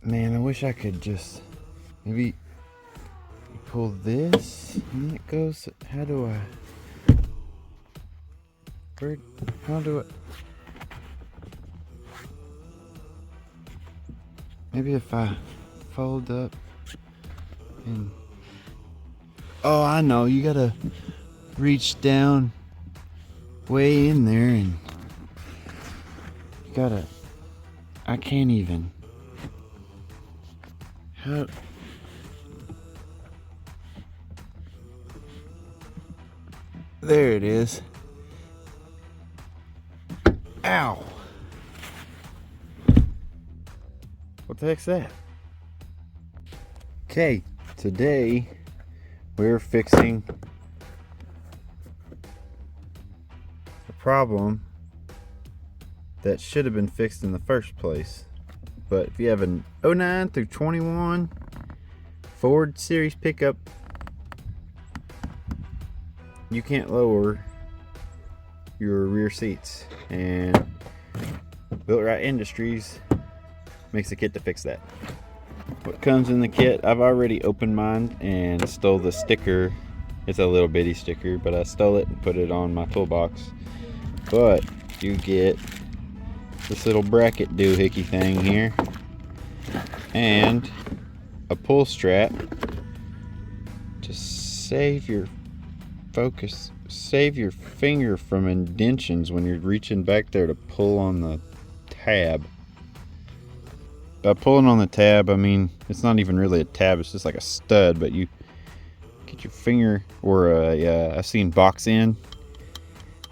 Man, I wish I could just maybe pull this and it goes. How do I? How do I? Maybe if I fold up and. Oh, I know. You gotta reach down way in there and you gotta. I can't even. How? There it is. Ow! What the heck's that? Okay, today we're fixing a problem that should have been fixed in the first place. But if you have an 09 through 21 Ford Series pickup, you can't lower your rear seats, and Builtright Industries makes a kit to fix that. What comes in the kit, I've already opened mine and stole the sticker. It's a little bitty sticker, but I stole it and put it on my toolbox. But you get this little bracket doohickey thing here and a pull strap to save your focus, save your finger from indentions when you're reaching back there to pull on the tab. By pulling on the tab, I mean it's not even really a tab, it's just like a stud, but you get your finger, or I've seen box end,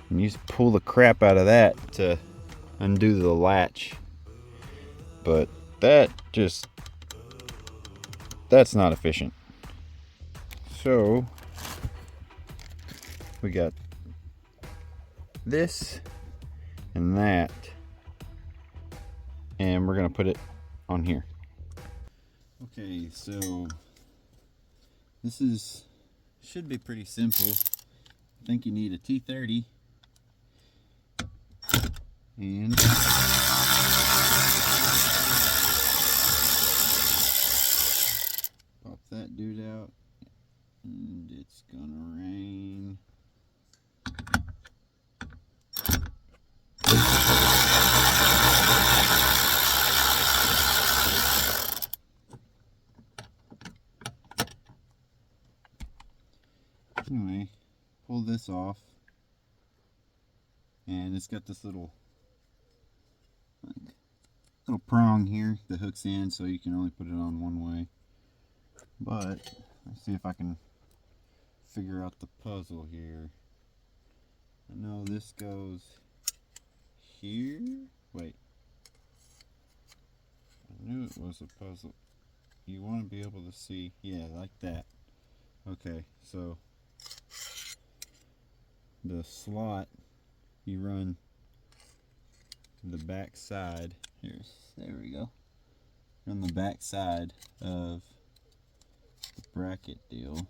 and you just pull the crap out of that to undo the latch. But that's not efficient. So we got this and that, and we're gonna put it on here. Okay, so this should be pretty simple. I think you need a T30 and pop that dude out, and it's gonna rain. Anyway, pull this off, and it's got this little prong here that hooks in, so you can only put it on one way. But let's see if I can figure out the puzzle here. I know this goes here. Wait, I knew it was a puzzle. You want to be able to see, yeah, like that. Okay, so the slot, you run the back side. There we go. Run the back side of the bracket deal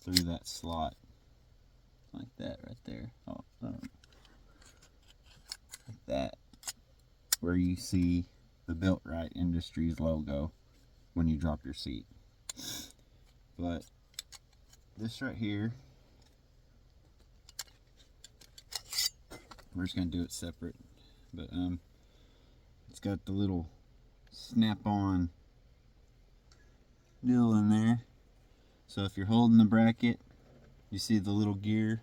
through that slot, like that right there. Oh, like that, where you see the Builtright Industries logo when you drop your seat. But this right here, we're just gonna do it separate. But it's got the little snap-on deal in there. So if you're holding the bracket, you see the little gear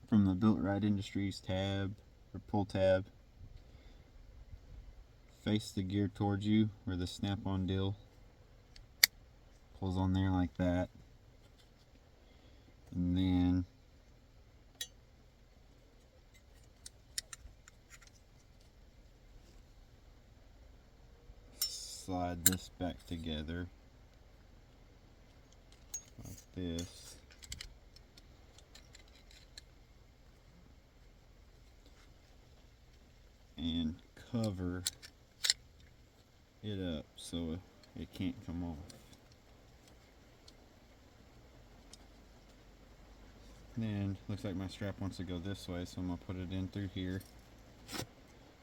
from the Builtright Industries tab or pull tab. Face the gear towards you where the snap-on deal pulls on there like that. And then slide this back together like this. And cover it up so it can't come off. Then looks like my strap wants to go this way, so I'm gonna put it in through here.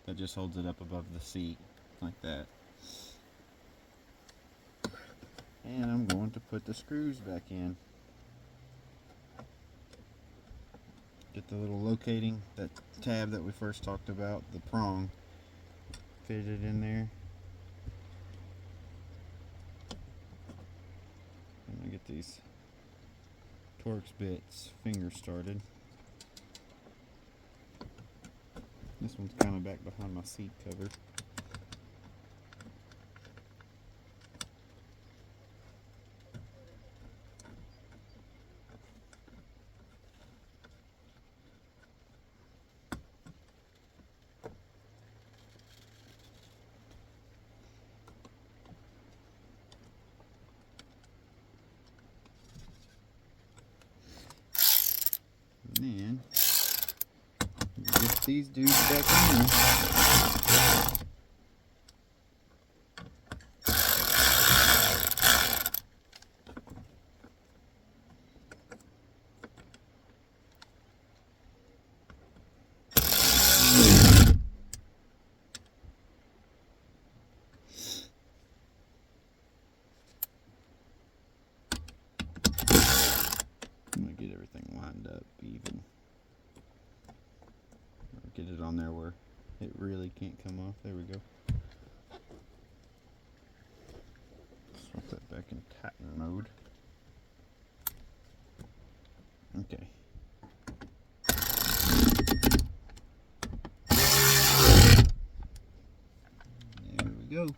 That just holds it up above the seat like that. And I'm going to put the screws back in. Get the little locating, that tab that we first talked about, the prong, fitted in there. I'm gonna get these Torx bits finger started. This one's kind of back behind my seat cover. And then get these dudes back in. I'm gonna get everything lined up even. Get it on there where it really can't come off. There we go. Swap that back in tighten mode. Okay. There we go.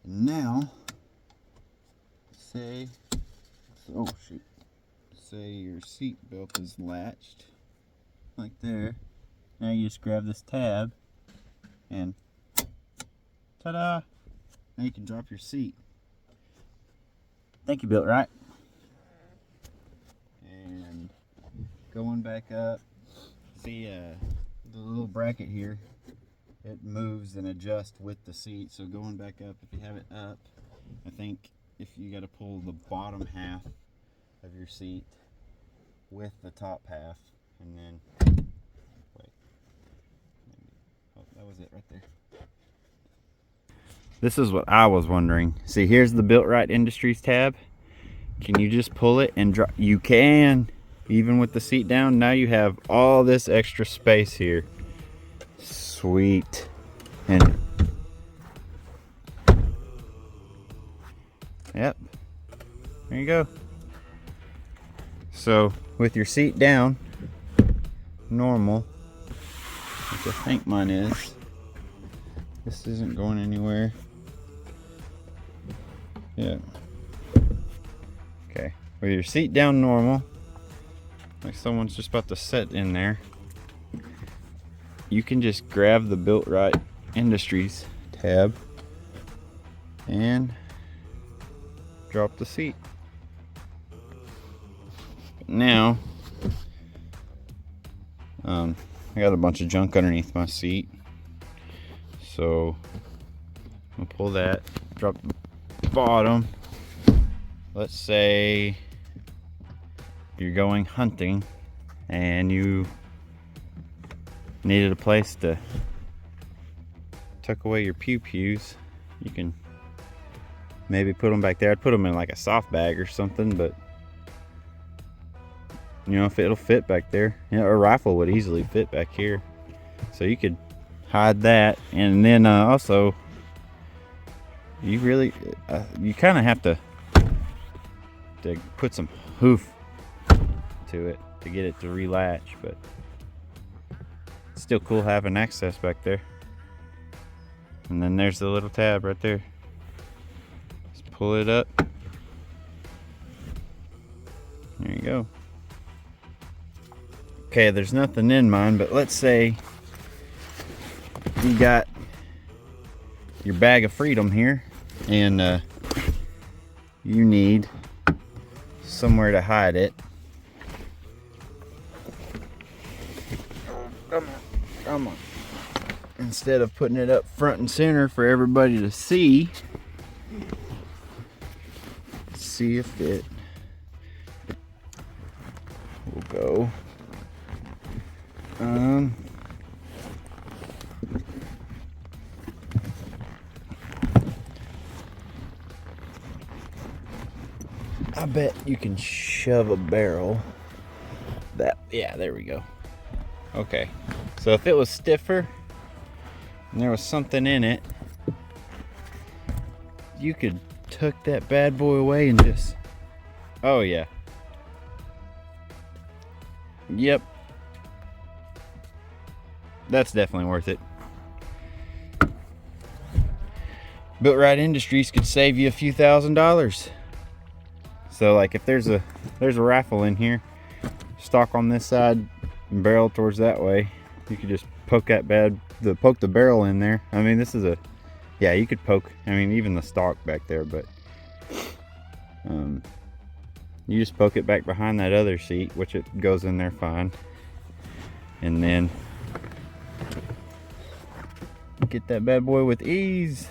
And now, say your seat belt is latched like there. Now you just grab this tab and ta-da! Now you can drop your seat. Thank you, Builtright. And going back up, see the little bracket here, it moves and adjusts with the seat. So going back up, if you have it up, I think if you got to pull the bottom half of your seat with the top half, and then wait, oh, that was it right there. This is what I was wondering. See, here's the Builtright Industries tab. Can you just pull it and drop? You can, even with the seat down. Now you have all this extra space here. Sweet. And yep, there you go. So with your seat down, normal, which I think mine is, this isn't going anywhere. Yeah. Okay, with your seat down normal, like someone's just about to sit in there, you can just grab the Builtright Industries tab and drop the seat. Now, I got a bunch of junk underneath my seat, so I'm gonna pull that, drop the bottom. Let's say you're going hunting and you needed a place to tuck away your pew-pews. You can maybe put them back there. I'd put them in like a soft bag or something, but you know, if it'll fit back there. You know, a rifle would easily fit back here, so you could hide that. And then also, you really you kind of have to put some hoof to it to get it to relatch, but it's still cool having access back there. And then there's the little tab right there. Just pull it up. There you go. Okay, there's nothing in mine, but let's say you got your bag of freedom here and you need somewhere to hide it. Come on. Instead of putting it up front and center for everybody to see, let's see if it will go bet you can shove a barrel that, yeah, there we go. Okay, so if it was stiffer and there was something in it, you could tuck that bad boy away and just, oh yeah. Yep. That's definitely worth it. Builtright Industries could save you a few $1,000s. So like if there's a rifle in here, stock on this side and barrel towards that way, you could just poke that poke the barrel in there. I mean, this is a, yeah, you could poke, I mean, even the stock back there, but you just poke it back behind that other seat, which it goes in there fine, and then get that bad boy with ease.